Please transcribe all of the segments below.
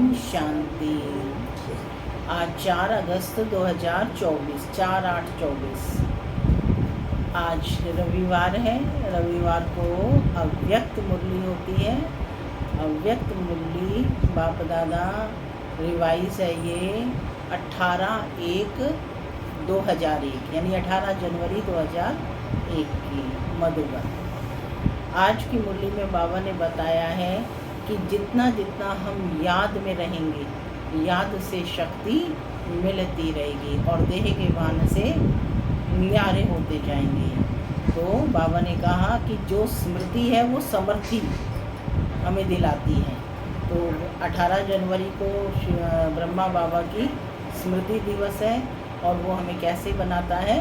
ओम शांति। आज 4 अगस्त 2024, 4/8/24। आज रविवार है। रविवार को अव्यक्त मुरली होती है। अव्यक्त मुरली बाप दादा रिवाइज है ये 18/1/2001 यानी 18 जनवरी 2001 की मधुबन। आज की मुरली में बाबा ने बताया है कि जितना जितना हम याद में रहेंगे, याद से शक्ति मिलती रहेगी और देह के भान से न्यारे होते जाएंगे। तो बाबा ने कहा कि जो स्मृति है वो समर्थी हमें दिलाती है। तो 18 जनवरी को ब्रह्मा बाबा की स्मृति दिवस है और वो हमें कैसे बनाता है?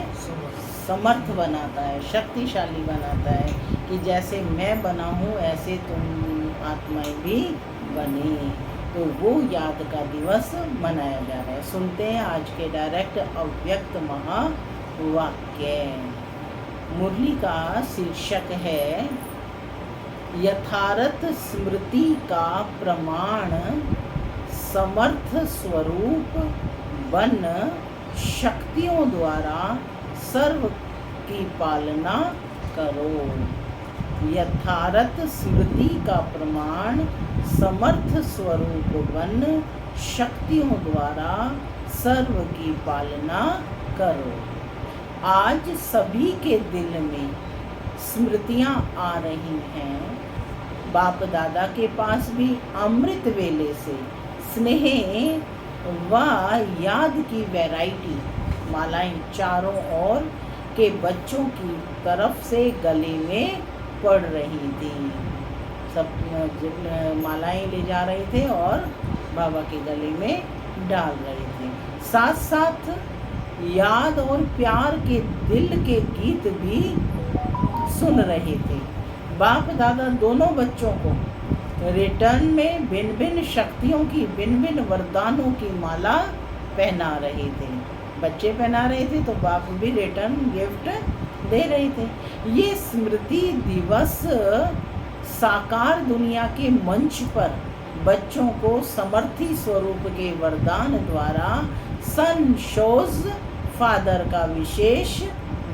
समर्थ बनाता है, शक्तिशाली बनाता है कि जैसे मैं बना हूँ ऐसे तुम आत्माएं भी बने। तो वो याद का दिवस मनाया जा रहा है। सुनते हैं आज के डायरेक्ट अव्यक्त महावाक्य। मुरली का शीर्षक है यथार्थ स्मृति का प्रमाण समर्थ स्वरूप बन शक्तियों द्वारा सर्व की पालना करो। यथार्थ स्मृति का प्रमाण समर्थ स्वरूप बन शक्तियों द्वारा सर्व की पालना करो। आज सभी के दिल में स्मृतियाँ आ रही हैं। बाप दादा के पास भी अमृत वेले से स्नेह व याद की वैरायटी मालाएं चारों ओर के बच्चों की तरफ से गले में पड़ रही थी। सब मालाएं ले जा रहे थे और बाबा के गले में डाल रहे थे। साथ साथ याद और प्यार के दिल के गीत भी सुन रहे थे। बाप दादा दोनों बच्चों को रिटर्न में भिन्न भिन्न शक्तियों की, भिन्न भिन्न वरदानों की माला पहना रहे थे। बच्चे पहना रहे थे तो बाप भी रिटर्न गिफ्ट दे रहे थे। ये स्मृति दिवस साकार दुनिया के मंच पर बच्चों को समर्थी स्वरूप के वरदान द्वारा सन शोज फादर का विशेष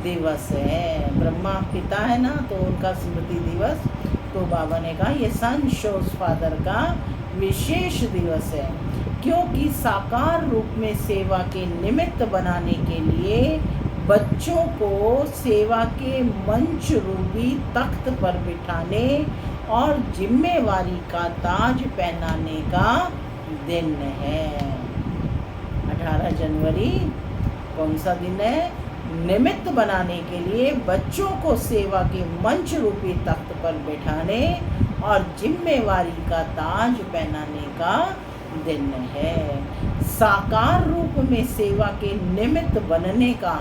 दिवस है। ब्रह्मा पिता है ना, तो उनका स्मृति दिवस। तो बाबा ने कहा ये सन शोज फादर का विशेष दिवस है, क्योंकि साकार रूप में सेवा के निमित्त बनाने के लिए बच्चों को सेवा के मंच रूपी तख्त पर बिठाने और जिम्मेवारी का ताज पहनाने का दिन है। 18 जनवरी कौन सा दिन है? निमित्त बनाने के लिए बच्चों को सेवा के मंच रूपी तख्त पर बिठाने और जिम्मेवारी का ताज पहनाने का दिन है। साकार रूप में सेवा के निमित्त बनने का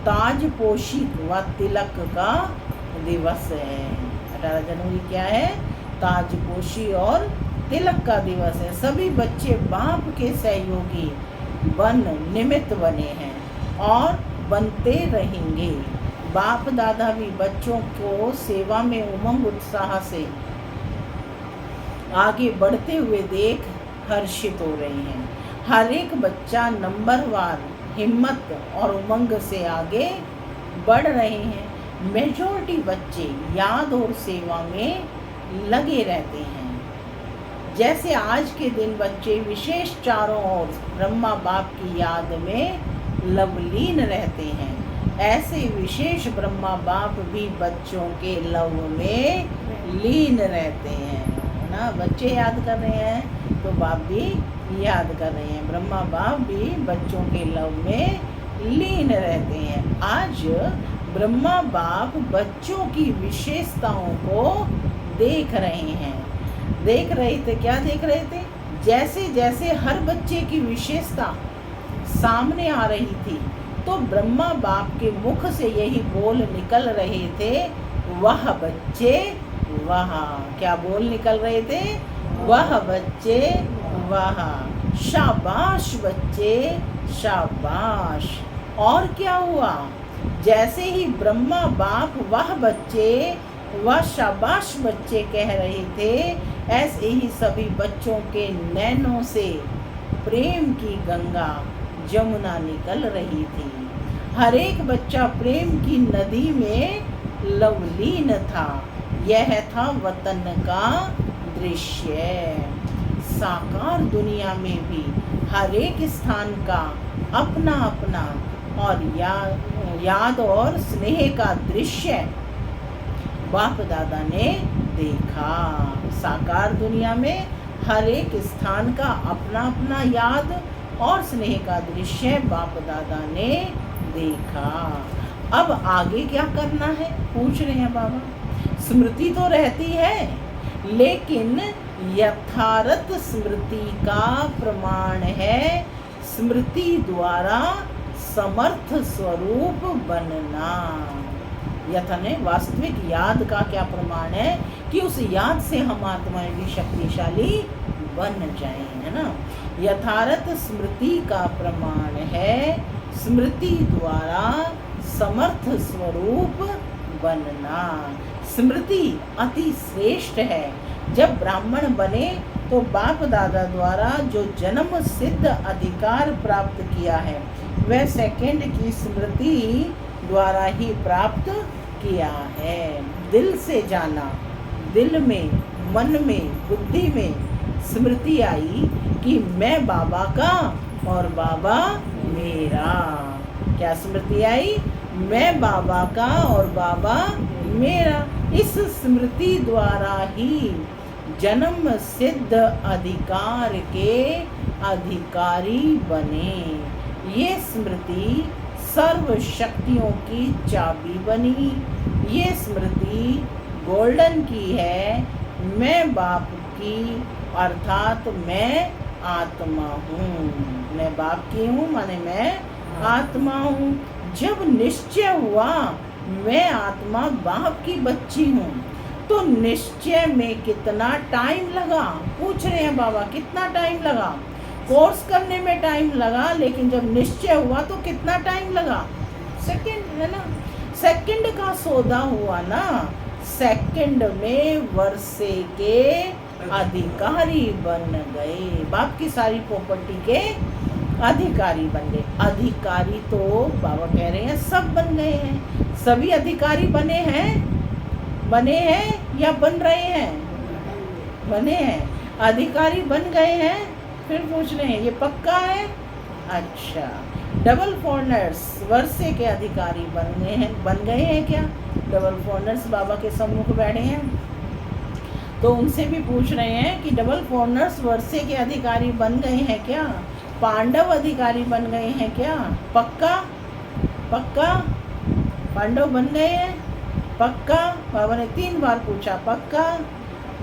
ताजपोशी व तिलक का दिवस है। 18 जनवरी क्या है? ताजपोशी और तिलक का दिवस है। सभी बच्चे बाप के सहयोगी बन निमित्त बने हैं और बनते रहेंगे। बाप दादा भी बच्चों को सेवा में उमंग उत्साह से आगे बढ़ते हुए देख हर्षित हो रहे हैं। हर एक बच्चा नंबरवार हिम्मत और उमंग से आगे बढ़ रहे हैं। मेजॉरिटी बच्चे याद और सेवा में लगे रहते हैं। जैसे आज के दिन बच्चे विशेष चारों ओर ब्रह्मा बाप की याद में लवलीन रहते हैं, ऐसे विशेष ब्रह्मा बाप भी बच्चों के लव में लीन रहते हैं ना। बच्चे याद कर रहे हैं तो बाप भी याद कर रहे हैं। ब्रह्मा बाप भी बच्चों के लव में लीन रहते हैं। आज ब्रह्मा बाप बच्चों की विशेषताओं को देख रहे हैं। देख रहे थे, क्या देख रहे थे? जैसे जैसे हर बच्चे की विशेषता सामने आ रही थी तो ब्रह्मा बाप के मुख से यही बोल निकल रहे थे, वह बच्चे वह। क्या बोल निकल रहे थे? वह बच्चे वाह, शाबाश बच्चे शाबाश। और क्या हुआ? जैसे ही ब्रह्मा बाप वह बच्चे वह शाबाश बच्चे कह रहे थे, ऐसे ही सभी बच्चों के नैनों से प्रेम की गंगा जमुना निकल रही थी। हर एक बच्चा प्रेम की नदी में लवलीन था। यह था वतन का दृश्य। साकार दुनिया में भी हर एक स्थान का अपना अपना और याद और स्नेह का दृश्य बाप दादा ने देखा। साकार दुनिया में हर एक स्थान का अपना अपना याद और स्नेह का दृश्य बाप दादा ने देखा। अब आगे क्या करना है पूछ रहे हैं बाबा। स्मृति तो रहती है, लेकिन यथार्थ स्मृति का प्रमाण है स्मृति द्वारा समर्थ स्वरूप बनना। यथने वास्तविक याद का क्या प्रमाण है कि उस याद से हम आत्माएं भी शक्तिशाली बन जाएं, है ना। यथार्थ स्मृति का प्रमाण है स्मृति द्वारा समर्थ स्वरूप बनना। स्मृति अति श्रेष्ठ है। जब ब्राह्मण बने तो बाप दादा द्वारा जो जन्म सिद्ध अधिकार प्राप्त किया है वह सेकंड की स्मृति द्वारा ही प्राप्त किया है। दिल से जाना, दिल में, मन में, बुद्धि में स्मृति आई कि मैं बाबा का और बाबा मेरा। क्या स्मृति आई? मैं बाबा का और बाबा मेरा। इस स्मृति द्वारा ही जन्म सिद्ध अधिकार के अधिकारी बने। ये स्मृति सर्व शक्तियों की चाबी बनी। ये स्मृति गोल्डन की है। मैं बाप की अर्थात मैं आत्मा हूँ। मैं बाप की हूँ माने मैं आत्मा हूँ। जब निश्चय हुआ मैं आत्मा बाप की बच्ची हूँ तो निश्चय में कितना टाइम लगा पूछ रहे हैं बाबा। कितना टाइम लगा? कोर्स करने में टाइम लगा, लेकिन जब निश्चय हुआ तो कितना टाइम लगा? सेकंड, है ना। सेकंड का सौदा हुआ ना। सेकंड में वर्षे के अधिकारी बन गए। बाप की सारी प्रॉपर्टी के अधिकारी बन गए। अधिकारी तो बाबा कह रहे हैं सब बन गए हैं। सभी अधिकारी बने हैं या बन रहे हैं? बने हैं। अधिकारी बन गए हैं। फिर पूछ रहे हैं ये पक्का है? अच्छा, डबल फॉरनर्स वर्षे के अधिकारी बन गए हैं क्या? डबल फॉरनर्स बाबा के सम्मुख बैठे हैं तो उनसे भी पूछ रहे हैं कि डबल फॉरनर्स वर्षे के अधिकारी बन गए हैं क्या? पांडव अधिकारी बन गए हैं क्या? पक्का? पक्का पांडव बन गए हैं? पक्का? बाबा ने 3 बार पूछा। पक्का?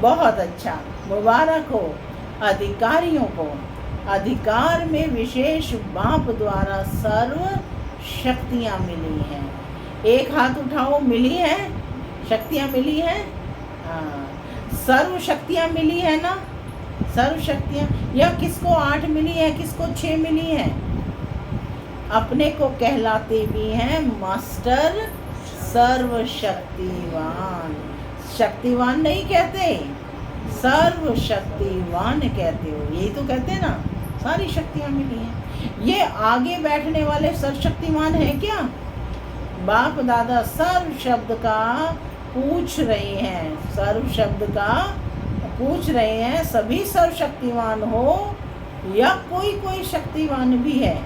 बहुत अच्छा, मुबारक हो अधिकारियों को। अधिकार में विशेष बाप द्वारा सर्व शक्तियाँ मिली हैं। एक हाथ उठाओ। मिली है? शक्तियाँ मिली हैं? हाँ, सर्व शक्तियाँ मिली है ना। सर्व शक्तियाँ। या किसको 8 मिली है, किसको 6 मिली है? अपने को कहलाते भी हैं मास्टर सर्वशक्तिवान। शक्तिवान नहीं कहते, सर्वशक्तिवान कहते हो। यही तो कहते हैं ना, सारी शक्तियाँ मिली हैं। ये आगे बैठने वाले सर्वशक्तिमान है क्या? बाप दादा सर्व शब्द का पूछ रहे हैं। सर्व शब्द का पूछ रहे हैं। सभी सर्वशक्तिमान हो या कोई शक्तिवान भी है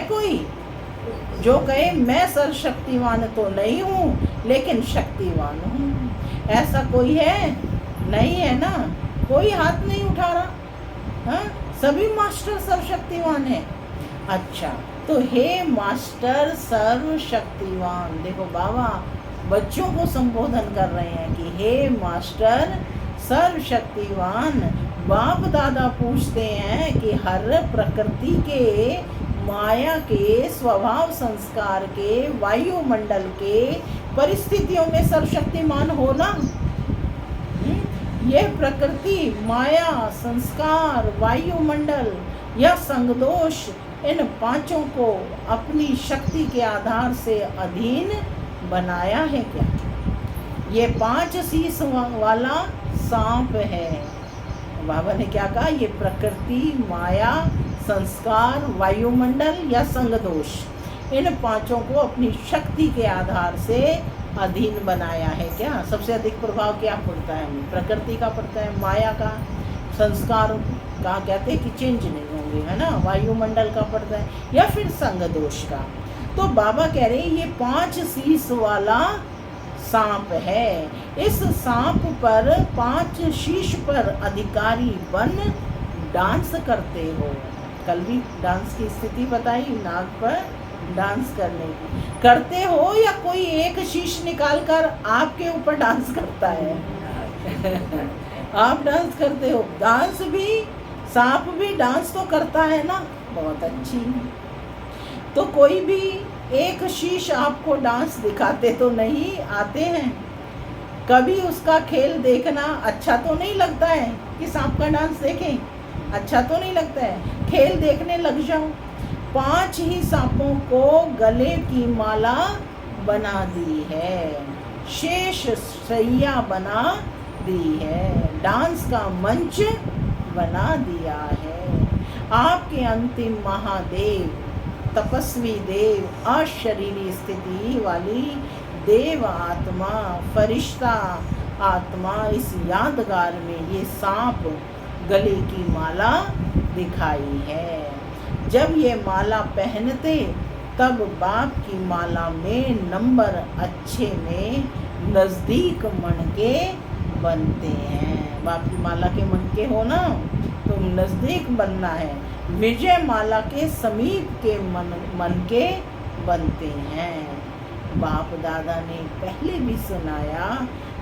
कोई जो कहे मैं सर्वशक्तिवान तो नहीं हूँ लेकिन शक्तिवान हूँ? ऐसा कोई है? नहीं है ना। कोई हाथ नहीं उठा रहा। हाँ, सभी मास्टर सर्वशक्तिवान है। अच्छा, तो हे मास्टर सर्वशक्तिवान। देखो बाबा बच्चों को संबोधन कर रहे हैं कि हे मास्टर सर्वशक्तिवान। बाप दादा पूछते हैं कि हर प्रकृति के, माया के, स्वभाव संस्कार के, वायुमंडल के परिस्थितियों में सर्वशक्तिमान होना। यह प्रकृति, माया, संस्कार, वायुमंडल या संगदोष इन 5 को अपनी शक्ति के आधार से अधीन बनाया है क्या? ये 5 शीश वाला सांप है। बाबा ने क्या कहा, ये प्रकृति, माया, संस्कार, वायुमंडल या संगदोष, इन पांचों को अपनी शक्ति के आधार से अधीन बनाया है। क्या सबसे अधिक प्रभाव क्या पड़ता है? प्रकृति का पड़ता है, माया का, संस्कार का कहते हैं कि चेंज नहीं होंगे, है ना, वायुमंडल का पड़ता है, या फिर संगदोष का। तो बाबा कह रहे हैं ये 5 शीश वाला सांप है। इस सांप पर 5 शीश पर अधिकारी बन डांस करते हो। कल भी डांस की स्थिति बताई, नाग पर डांस करते हो, या कोई एक शीश निकाल कर आपके ऊपर डांस करता है? आप डांस करते हो। डांस भी, सांप भी डांस तो करता है ना, बहुत अच्छी। तो कोई भी एक शीश आपको डांस दिखाते तो नहीं आते हैं। कभी उसका खेल देखना अच्छा तो नहीं लगता है कि सांप का डांस देखें, अच्छा तो नहीं लगता है। खेल देखने लग जाओ। 5 ही सांपों को गले की माला बना दी है, शेष शैया बना दी है, डांस का मंच बना दिया है। आपके अंतिम महादेव, तपस्वी देव, अशरीरी स्थिति वाली देव आत्मा, फरिश्ता आत्मा, इस यादगार में ये सांप गले की माला दिखाई है। जब ये माला पहनते तब बाप की माला में नंबर अच्छे में नज़दीक मनके बनते हैं। बाप की माला के मनके हो ना, तो नज़दीक बनना है। विजय माला के समीप के मनके बनते हैं। बाप दादा ने पहले भी सुनाया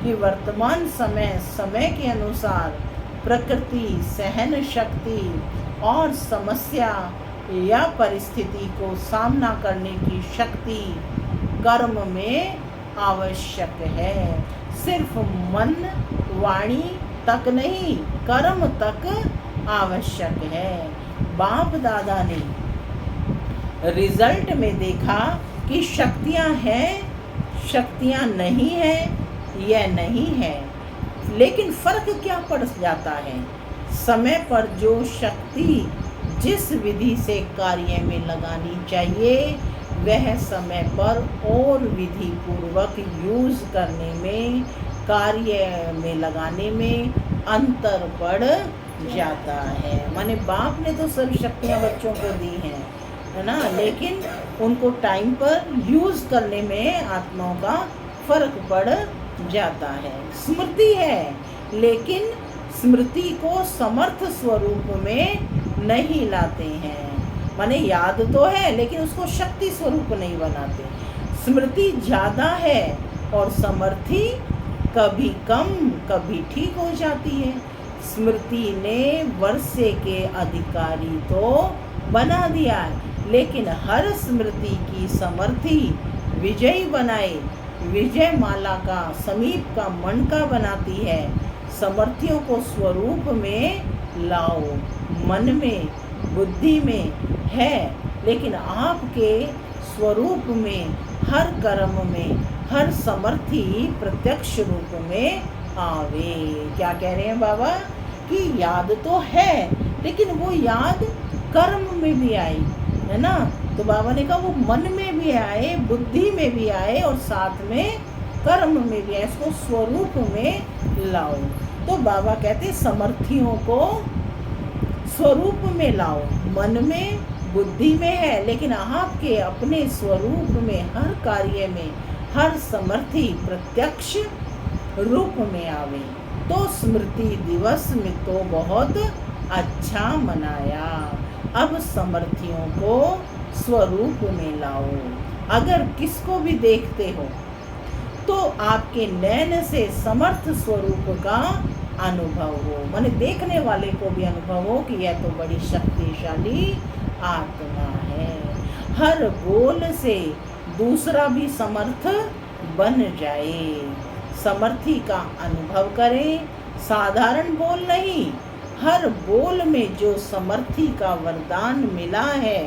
कि वर्तमान समय के अनुसार प्रकृति, सहन शक्ति और समस्या या परिस्थिति को सामना करने की शक्ति कर्म में आवश्यक है। सिर्फ मन वाणी तक नहीं, कर्म तक आवश्यक है। बाप दादा ने रिजल्ट में देखा कि शक्तियाँ हैं, शक्तियाँ नहीं है, यह नहीं है, लेकिन फर्क क्या पड़ जाता है? समय पर जो शक्ति जिस विधि से कार्य में लगानी चाहिए वह समय पर और विधि पूर्वक यूज करने में, कार्य में लगाने में अंतर पड़ जाता है। माने बाप ने तो सभी शक्तियाँ बच्चों को दी हैं, है ना, लेकिन उनको टाइम पर यूज करने में आत्माओं का फर्क पड़ जाता है। स्मृति है, लेकिन स्मृति को समर्थ स्वरूप में नहीं लाते हैं। माने याद तो है लेकिन उसको शक्ति स्वरूप नहीं बनाते। स्मृति ज़्यादा है और समर्थी कभी कम कभी ठीक हो जाती है। स्मृति ने वर्षे के अधिकारी तो बना दिया है, लेकिन हर स्मृति की समर्थी विजयी बनाए, विजय माला का समीप का मनका बनाती है। समर्थियों को स्वरूप में लाओ, मन में, बुद्धि में है, लेकिन आपके स्वरूप में, हर कर्म में, हर समर्थी प्रत्यक्ष रूप में आवे। क्या कह रहे हैं बाबा कि याद तो है लेकिन वो याद कर्म में भी आई, है ना। तो बाबा ने कहा वो मन में भी आए, बुद्धि में भी आए और साथ में कर्म में भी आए, इसको स्वरूप में लाओ। तो बाबा कहते समर्थियों को स्वरूप में लाओ, मन में, बुद्धि में है, लेकिन आपके अपने स्वरूप में, हर कार्य में, हर समर्थी प्रत्यक्ष रूप में आवे। तो स्मृति दिवस में तो बहुत अच्छा मनाया। अब समर्थियों को स्वरूप में लाओ। अगर किसको भी देखते हो तो आपके नैन से समर्थ स्वरूप का अनुभव हो, माने देखने वाले को भी अनुभव हो कि यह तो बड़ी शक्तिशाली आत्मा है। हर बोल से दूसरा भी समर्थ बन जाए, समर्थी का अनुभव करें। साधारण बोल नहीं, हर बोल में जो समर्थी का वरदान मिला है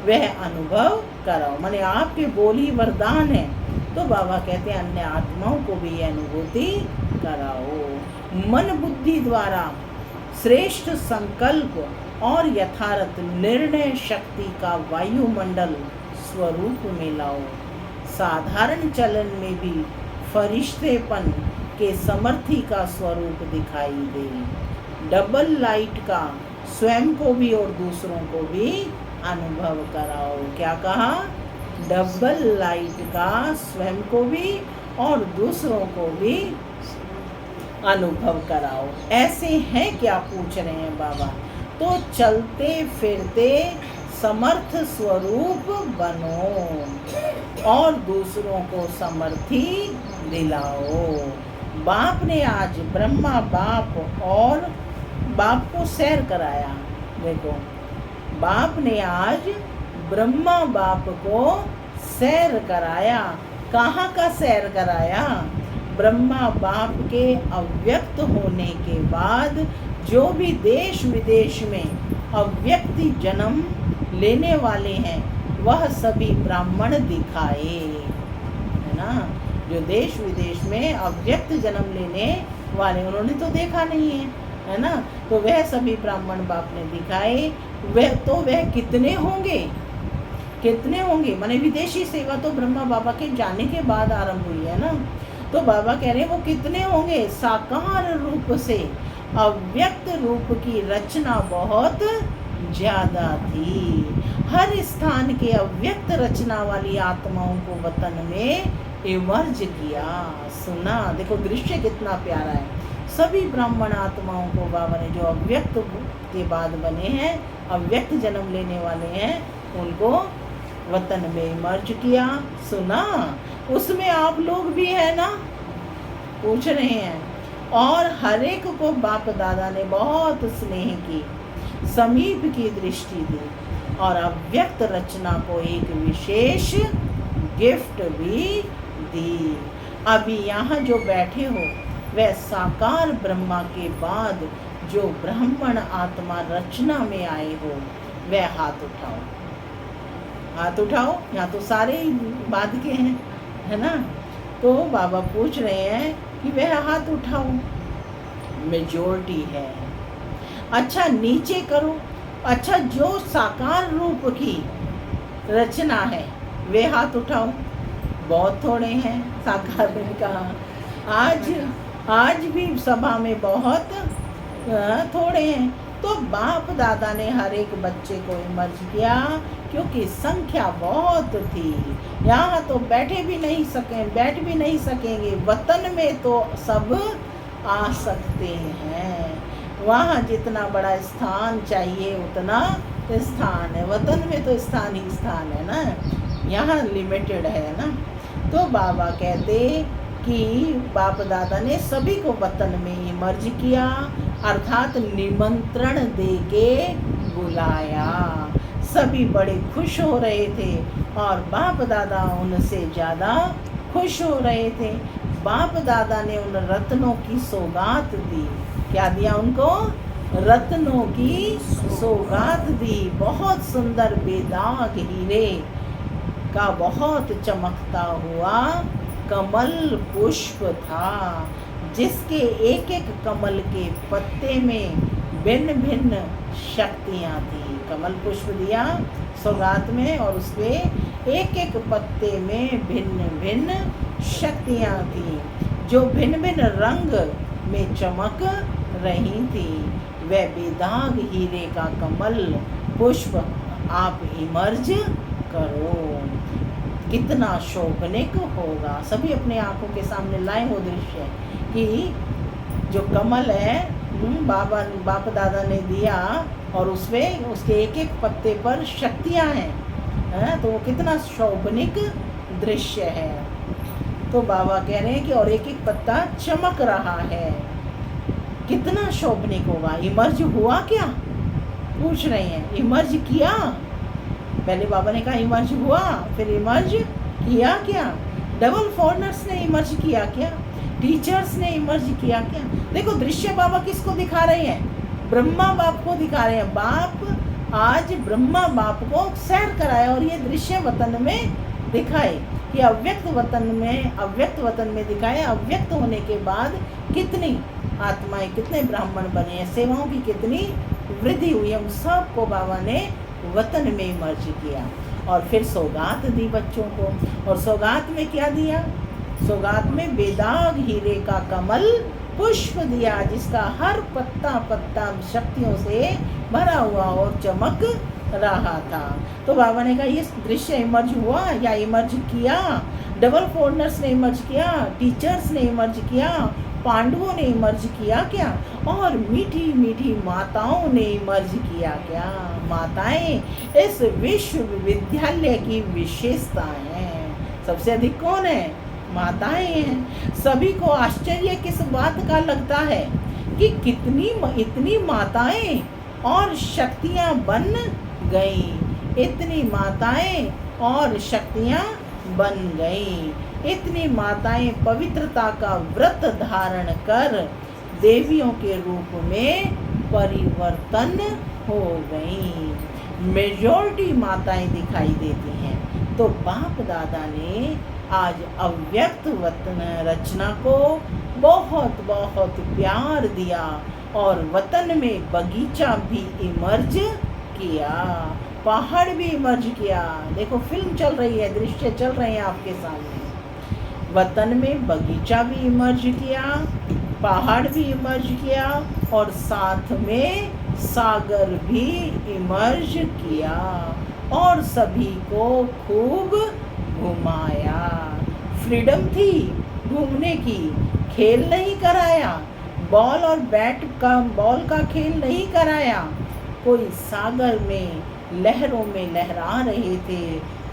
वह अनुभव कराओ। माने आपके बोल ही वरदान है, तो बाबा कहते हैं अन्य आत्माओं को भी यह अनुभूति कराओ। मन बुद्धि द्वारा श्रेष्ठ संकल्प और यथार्थ निर्णय शक्ति का वायुमंडल स्वरूप में लाओ। साधारण चलन में भी फरिश्तेपन के समर्थी का स्वरूप दिखाई दे। डबल लाइट का स्वयं को भी और दूसरों को भी अनुभव कराओ। क्या कहा? डबल लाइट का स्वयं को भी और दूसरों को भी अनुभव कराओ। ऐसे हैं क्या, पूछ रहे हैं बाबा। तो चलते फिरते समर्थ स्वरूप बनो और दूसरों को समर्थी दिलाओ। बाप ने आज ब्रह्मा बाप और बाप को सैर कराया। देखो, बाप ने आज ब्रह्मा बाप को सैर कराया। कहाँ का सैर कराया? ब्रह्मा बाप के अव्यक्त होने के बाद जो भी देश विदेश में अव्यक्त जन्म लेने वाले हैं वह सभी ब्राह्मण दिखाए, है ना। जो देश विदेश में अव्यक्त जन्म लेने वाले उन्होंने तो देखा नहीं है ना। तो वह सभी ब्राह्मण बाप ने दिखाए। वह कितने होंगे? कितने होंगे माने विदेशी सेवा तो ब्रह्मा बाबा के जाने के बाद आरंभ हुई है ना। तो बाबा कह रहे हैं वो कितने होंगे? साकार रूप से अव्यक्त रूप की रचना बहुत ज्यादा थी। हर स्थान के अव्यक्त रचना वाली आत्माओं को वतन में इमर्ज किया। सुना, देखो दृश्य कितना प्यारा है। सभी ब्राह्मण आत्माओं को बाबा ने जो अव्यक्त के बाद बने हैं, अव्यक्त जन्म लेने वाले हैं, उनको वतन में इमर्ज किया। सुना, उसमें आप लोग भी है ना, पूछ रहे हैं। और हर एक को बाप दादा ने बहुत स्नेह की, समीप की दृष्टि दी और अव्यक्त रचना को एक विशेष गिफ्ट भी दी। अभी यहाँ जो बैठे हो वह साकार ब्रह्मा के बाद जो ब्राह्मण आत्मा रचना में आए हो वह हाथ उठाओ। हाथ उठाओ। यहाँ तो सारे बाद के हैं, है ना। तो बाबा पूछ रहे हैं कि वह हाथ उठाओ, मेजॉरिटी है। अच्छा नीचे करो। अच्छा जो साकार रूप की रचना है वे हाथ उठाओ। बहुत थोड़े हैं साकार का। आज भी सभा में बहुत थोड़े हैं। तो बाप दादा ने हर एक बच्चे को इमर्ज किया क्योंकि संख्या बहुत थी। यहाँ तो बैठ भी नहीं सकेंगे। वतन में तो सब आ सकते हैं। वहाँ जितना बड़ा स्थान चाहिए उतना स्थान है। वतन में तो स्थान ही स्थान है ना, यहाँ लिमिटेड है ना। तो बाबा कहते कि बाप दादा ने सभी को वतन में इमर्ज किया, अर्थात निमंत्रण देके बुलाया। सभी बड़े खुश हो रहे थे और बाप दादा उनसे ज़्यादा खुश हो रहे थे। बाप दादा ने उन रत्नों की सौगात दी। क्या दिया उनको? रत्नों की सौगात दी। बहुत सुंदर बेदाग हीरे का बहुत चमकता हुआ कमल पुष्प था, जिसके एक एक कमल के पत्ते में भिन्न भिन्न शक्तियाँ थी। कमल पुष्प दिया सौगात में और उसके एक एक पत्ते में भिन्न भिन्न शक्तियाँ थी जो भिन्न भिन्न रंग में चमक रही थी। वह बेदाग हीरे का कमल पुष्प आप इमर्ज करो। कितना शोभनिक होगा। सभी अपने आंखों के सामने लाए हो दृश्य कि जो कमल है बाप दादा ने दिया और उसमें उसके एक एक पत्ते पर शक्तियाँ हैं, तो वो कितना शोभनिक दृश्य है। तो बाबा कह रहे हैं कि और एक एक पत्ता चमक रहा है। कितना शोभनिक होगा। इमर्ज हुआ क्या? पूछ रहे हैं। इमर्ज किया? पहले बाबा ने कहा इमर्ज हुआ, फिर इमर्ज किया क्या? डबल फॉरनर्स ने इमर्ज किया क्या? टीचर्स ने इमर्ज किया क्या? देखो दृश्य बाबा किसको दिखा रहे हैं? ब्रह्मा बाप को दिखा रहे हैं। बाप आज ब्रह्मा बाप को सैर कराया और ये दृश्य वतन में दिखाए कि अव्यक्त वतन में दिखाए अव्यक्त होने के बाद कितनी आत्माएं, कितने ब्राह्मण बने हैं, सेवाओं की कितनी वृद्धि हुई है। उन सबको बाबा ने वतन में मर्ज किया और फिर सौगात दी बच्चों को। और सौगात में क्या दिया? सौगात में बेदाग हीरे का कमल पुष्प दिया, जिसका हर पत्ता पत्ता शक्तियों से भरा हुआ और चमक रहा था। तो बाबा ने कहा ये दृश्य इमर्ज हुआ या इमर्ज किया, डबल फोल्डर्स ने इमर्ज किया, टीचर्स ने इमर्ज किया, पांडवों ने इमर्ज किया क्या, और मीठी मीठी माताओं ने इमर्ज किया क्या। माताएं इस विश्वविद्यालय की विशेषता हैं। सबसे अधिक कौन है? माताएं हैं। सभी को आश्चर्य किस बात का लगता है कि इतनी माताएं और शक्तियां बन गई, इतनी माताएं और शक्तियां बन गई, इतनी माताएं पवित्रता का व्रत धारण कर देवियों के रूप में परिवर्तन हो गई। मेजॉरिटी माताएं दिखाई देती हैं। तो बाप दादा ने आज अव्यक्त वतन रचना को बहुत बहुत प्यार दिया और वतन में बगीचा भी इमर्ज किया, पहाड़ भी इमर्ज किया। देखो फिल्म चल रही है, दृश्य चल रहे हैं आपके सामने। वतन में बगीचा भी इमर्ज किया, पहाड़ भी इमर्ज किया और साथ में सागर भी इमर्ज किया और सभी को खूब घुमाया। फ्रीडम थी घूमने की, खेल नहीं कराया, बॉल का खेल नहीं कराया। कोई सागर में लहरों में लहरा रहे थे,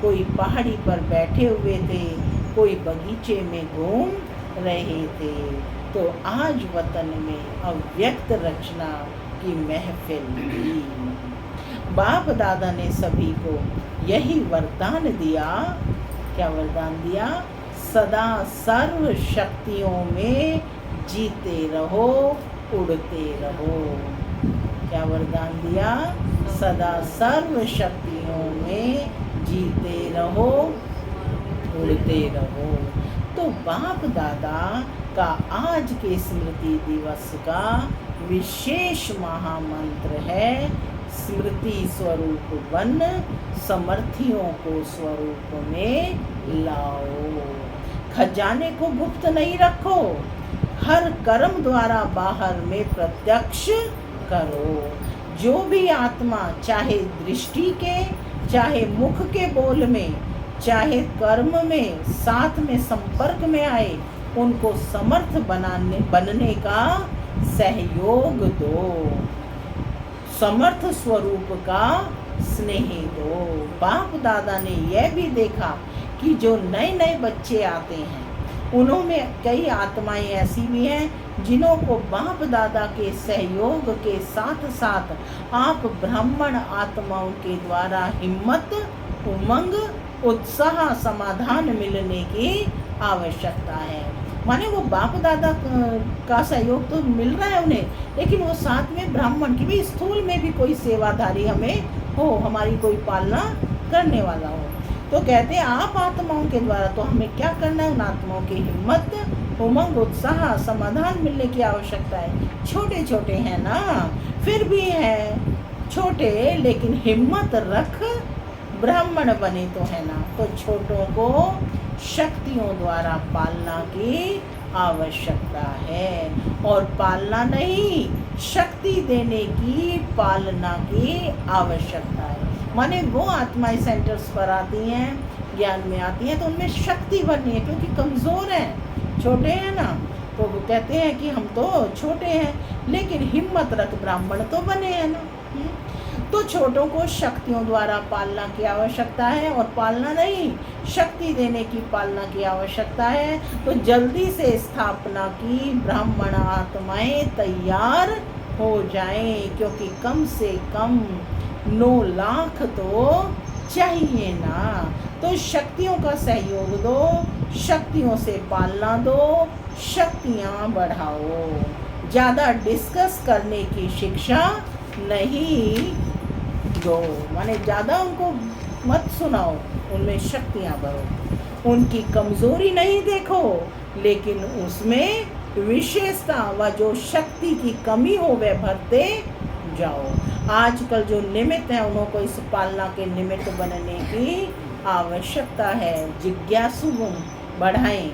कोई पहाड़ी पर बैठे हुए थे, कोई बगीचे में घूम रहे थे। तो आज वतन में अव्यक्त रचना की महफिल थी। बाप दादा ने सभी को यही वरदान दिया। क्या वरदान दिया? सदा सर्व शक्तियों में जीते रहो, उड़ते रहो। क्या वरदान दिया? सदा सर्व शक्तियों में जीते रहो, उड़ते रहो। तो बाप दादा का आज के स्मृति दिवस का विशेष महामंत्र है, स्मृति स्वरूप बन समर्थियों को स्वरूप में लाओ। खजाने को गुप्त नहीं रखो, हर कर्म द्वारा बाहर में प्रत्यक्ष करो। जो भी आत्मा चाहे दृष्टि के, चाहे मुख के बोल में, चाहे कर्म में साथ में संपर्क में आए, उनको समर्थ बनने का सहयोग दो, समर्थ स्वरूप का स्नेह दो। बाप दादा ने यह भी देखा कि जो नए नए बच्चे आते हैं उनमें कई आत्माएं ऐसी भी हैं जिन्हों को बाप दादा के सहयोग के साथ साथ आप ब्राह्मण आत्माओं के द्वारा हिम्मत, उमंग, उत्साह, समाधान मिलने की आवश्यकता है। माने वो बाप दादा का सहयोग तो मिल रहा है उन्हें, लेकिन वो साथ में ब्राह्मण की भी, स्थूल में भी कोई सेवाधारी हमें हो, हमारी कोई पालना करने वाला हो। तो कहते हैं आप आत्माओं के द्वारा, तो हमें क्या करना है? उन आत्माओं की हिम्मत, उमंग, उत्साह, समाधान मिलने की आवश्यकता है। छोटे छोटे हैं ना, फिर भी हैं छोटे, लेकिन हिम्मत रख ब्राह्मण बने तो है ना। तो छोटों को शक्तियों द्वारा पालना की आवश्यकता है, और पालना नहीं, शक्ति देने की पालना की आवश्यकता है। माने वो आत्माएं सेंटर्स पर आती हैं, ज्ञान में आती हैं, तो उनमें शक्ति बननी है, क्योंकि कमज़ोर हैं, छोटे हैं ना। तो वो कहते हैं कि हम तो छोटे हैं, लेकिन हिम्मत रख ब्राह्मण तो बने हैं ना। तो छोटों को शक्तियों द्वारा पालना की आवश्यकता है, और पालना नहीं, शक्ति देने की पालना की आवश्यकता है। तो जल्दी से स्थापना की ब्राह्मण आत्माएं तैयार हो जाएं, क्योंकि कम से कम 9 लाख तो चाहिए ना। तो शक्तियों का सहयोग दो, शक्तियों से पालना दो, शक्तियाँ बढ़ाओ। ज़्यादा डिस्कस करने की शिक्षा नहीं दो, माने ज़्यादा उनको मत सुनाओ, उनमें शक्तियाँ भरो। उनकी कमजोरी नहीं देखो, लेकिन उसमें विशेषता व जो शक्ति की कमी हो वह भरते जाओ। आजकल जो निमित्त हैं उनको इस पालना के निमित्त बनने की आवश्यकता है। जिज्ञासु बढ़ाएं,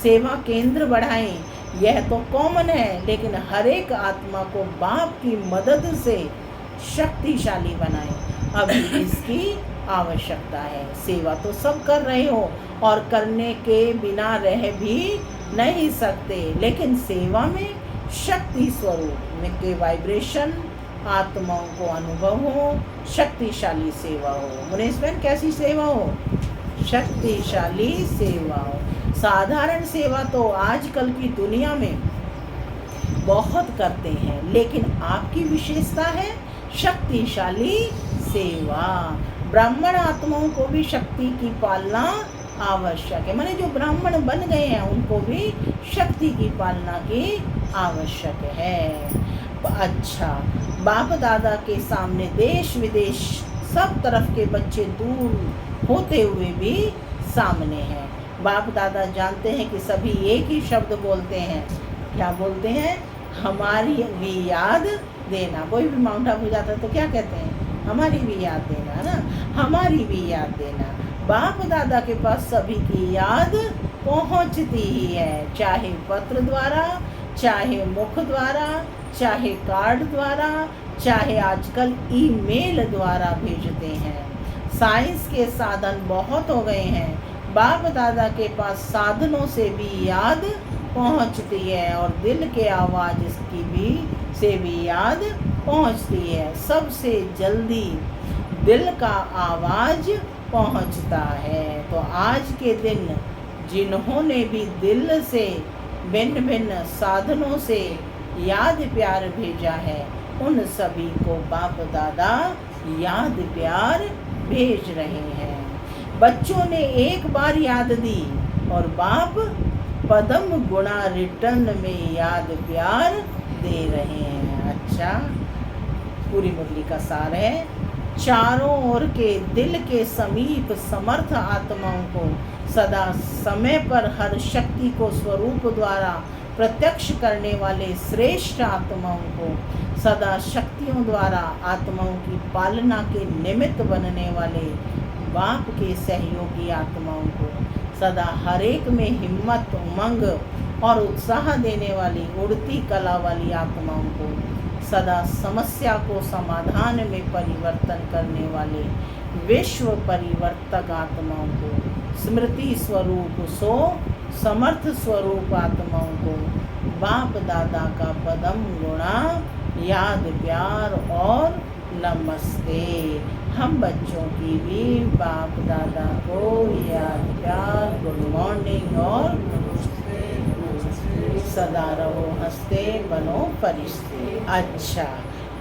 सेवा केंद्र बढ़ाएं, यह तो कॉमन है, लेकिन हर एक आत्मा को बाप की मदद से शक्तिशाली बनाएं। अभी इसकी आवश्यकता है। सेवा तो सब कर रहे हो और करने के बिना रह भी नहीं सकते, लेकिन सेवा में शक्ति स्वरूप में के वाइब्रेशन आत्माओं को अनुभव हो, शक्तिशाली सेवा हो। मुनीश बहन, कैसी सेवा हो? शक्तिशाली सेवा हो। साधारण सेवा तो आजकल की दुनिया में बहुत करते हैं, लेकिन आपकी विशेषता है शक्तिशाली सेवा। ब्राह्मण आत्माओं को भी शक्ति की पालना आवश्यक है। माने जो ब्राह्मण बन गए हैं उनको भी शक्ति की पालना की आवश्यक है। अच्छा, बाप दादा के सामने देश विदेश सब तरफ के बच्चे दूर होते हुए भी सामने हैं। बाप दादा जानते हैं कि सभी एक ही शब्द बोलते हैं। क्या बोलते हैं? हमारी भी याद देना। कोई भी माउंट आबू जाता है तो क्या कहते हैं? हमारी भी याद देना ना, हमारी भी याद देना। बाप दादा के पास सभी की याद पहुंचती ही है, चाहे पत्र द्वारा, चाहे मुख द्वारा, चाहे कार्ड द्वारा, चाहे आजकल ईमेल द्वारा भेजते हैं। साइंस के साधन बहुत हो गए हैं, बाप दादा के पास साधनों से भी याद पहुंचती है और दिल के आवाज़ की भी से भी याद पहुंचती है। सबसे जल्दी दिल का आवाज़ पहुंचता है। तो आज के दिन जिन्होंने भी दिल से भिन्न भिन्न साधनों से याद प्यार भेजा है, उन सभी को बाप दादा याद प्यार भेज रहे हैं। बच्चों ने एक बार याद दी और बाप पदम गुणा रिटर्न में याद प्यार दे रहे हैं। अच्छा, पूरी मुरली का सार है। चारों ओर के दिल के समीप समर्थ आत्माओं को सदा समय पर हर शक्ति को स्वरूप द्वारा प्रत्यक्ष करने वाले श्रेष्ठ आत्माओं को, सदा शक्तियों द्वारा आत्माओं की पालना के निमित्त बनने वाले बाप के सहयोगी आत्माओं को, सदा हर एक में हिम्मत, उमंग और उत्साह देने वाली उड़ती कला वाली आत्माओं को, सदा समस्या को समाधान में परिवर्तन करने वाले विश्व परिवर्तक आत्माओं को, स्मृति स्वरूप सो समर्थ स्वरूप आत्माओं को बाप दादा का पदम गुणा याद प्यार और नमस्ते। हम बच्चों की भी बाप दादा को याद प्यार, गुड मॉर्निंग और सदा रहो हंसते बनो फरिश्ते। अच्छा,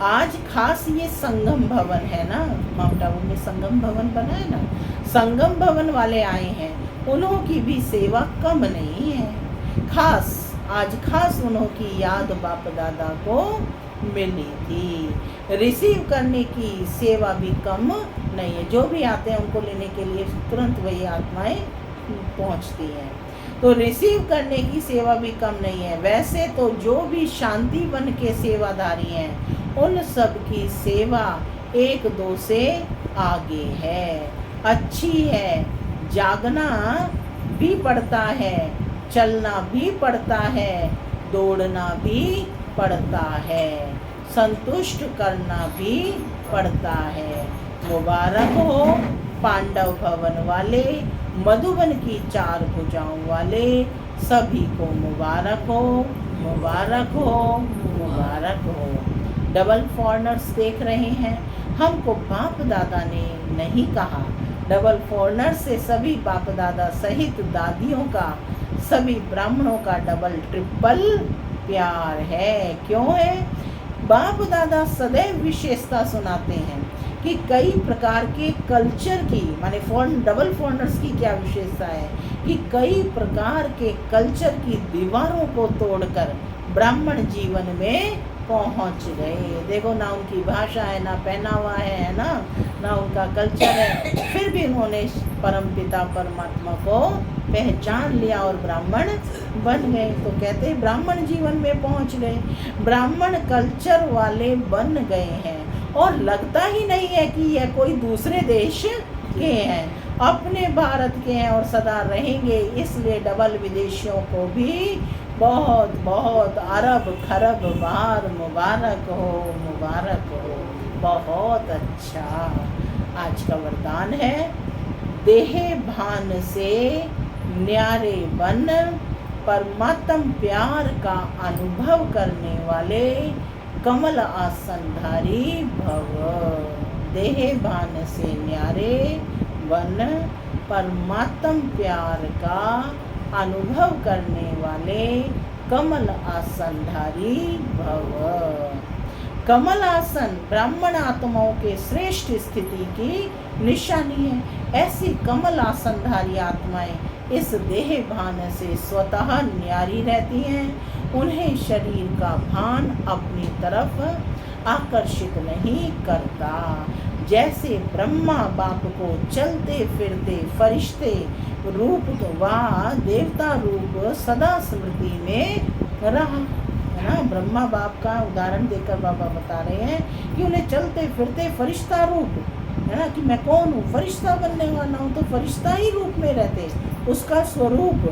आज खास ये संगम भवन है ना, माउंट आबू में संगम भवन बना है ना, संगम भवन वाले आए हैं, उन्हों की भी सेवा कम नहीं है। आज खास उन्हों की याद बाप दादा को मिली थी। रिसीव करने की सेवा भी कम नहीं है। जो भी आते हैं उनको लेने के लिए तुरंत वही आत्माएं पहुंचती हैं। तो रिसीव करने की सेवा भी कम नहीं है। वैसे तो जो भी शांति बन के सेवाधारी हैं, उन सब की सेवा एक दो से आगे है, अच्छी है। जागना भी पड़ता है, चलना भी पड़ता है, दौड़ना भी पड़ता है, संतुष्ट करना भी पड़ता है। मुबारक हो पांडव भवन वाले, मधुबन की 4 भुजाओं वाले, सभी को मुबारक हो, मुबारक हो, मुबारक हो। डबल फॉरनर्स देख रहे हैं, हमको बाप दादा ने नहीं कहा। डबल फॉरनर से सभी बाप दादा सहित दादियों का, सभी ब्राह्मणों का डबल ट्रिपल प्यार है। क्यों है? बाप दादा सदैव विशेषता सुनाते हैं कि कई प्रकार के कल्चर की, माने डबल फॉरनर्स की क्या विशेषता है कि कई प्रकार के कल्चर की दीवारों को तोड़कर ब्राह्मण जीवन में पहुंच गए। देखो ना उनकी भाषा है, ना पहनावा है ना उनका कल्चर है, फिर भी उन्होंने परमपिता परमात्मा को पहचान लिया और ब्राह्मण बन गए। तो कहते हैं ब्राह्मण जीवन में पहुंच गए, ब्राह्मण कल्चर वाले बन गए हैं। और लगता ही नहीं है कि यह कोई दूसरे देश के हैं, अपने भारत के हैं और सदा रहेंगे। इसलिए डबल विदेशियों को भी बहुत बहुत अरब खरब बार मुबारक हो, मुबारक हो। बहुत अच्छा। आज का वरदान है, देह भान से न्यारे बन, परमात्म प्यार का अनुभव करने वाले कमल आसनधारी भव। देह भान से न्यारे बन, परमात्म प्यार का अनुभव करने वाले कमल आसनधारी भव। कमल आसन ब्राह्मण आत्माओं के श्रेष्ठ स्थिति की निशानी है। ऐसी कमल आसनधारी आत्माएं इस देह भान से स्वतः न्यारी रहती हैं। उन्हें शरीर का भान अपनी तरफ आकर्षित नहीं करता। जैसे ब्रह्मा बाप को चलते फिरते फरिश्ते रूप व देवता रूप सदा स्मृति में रहा, है ना। ब्रह्मा बाप का उदाहरण देकर बाबा बता रहे हैं कि उन्हें चलते फिरते फरिश्ता रूप, है ना, कि मैं कौन हूँ, फरिश्ता बनने वाला हूँ, तो फरिश्ता ही रूप में रहते। उसका स्वरूप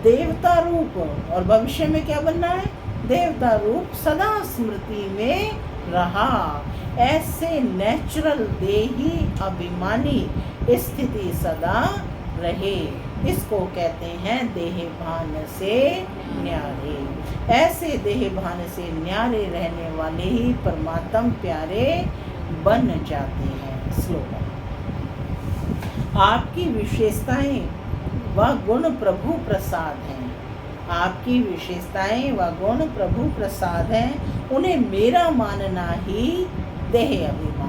देवता रूप, और भविष्य में क्या बनना है, देवता रूप सदा स्मृति में रहा। ऐसे नेचुरल देही अभिमानी स्थिति सदा रहे। इसको कहते हैं देह भान से न्यारे। ऐसे देह भान से न्यारे रहने वाले ही परमात्म प्यारे बन जाते हैं। स्लोगन, आपकी विशेषताएं व गुण प्रभु प्रसाद हैं। आपकी विशेषताएं व गुण प्रभु प्रसाद हैं, उन्हें मेरा मानना ही देह अभिमान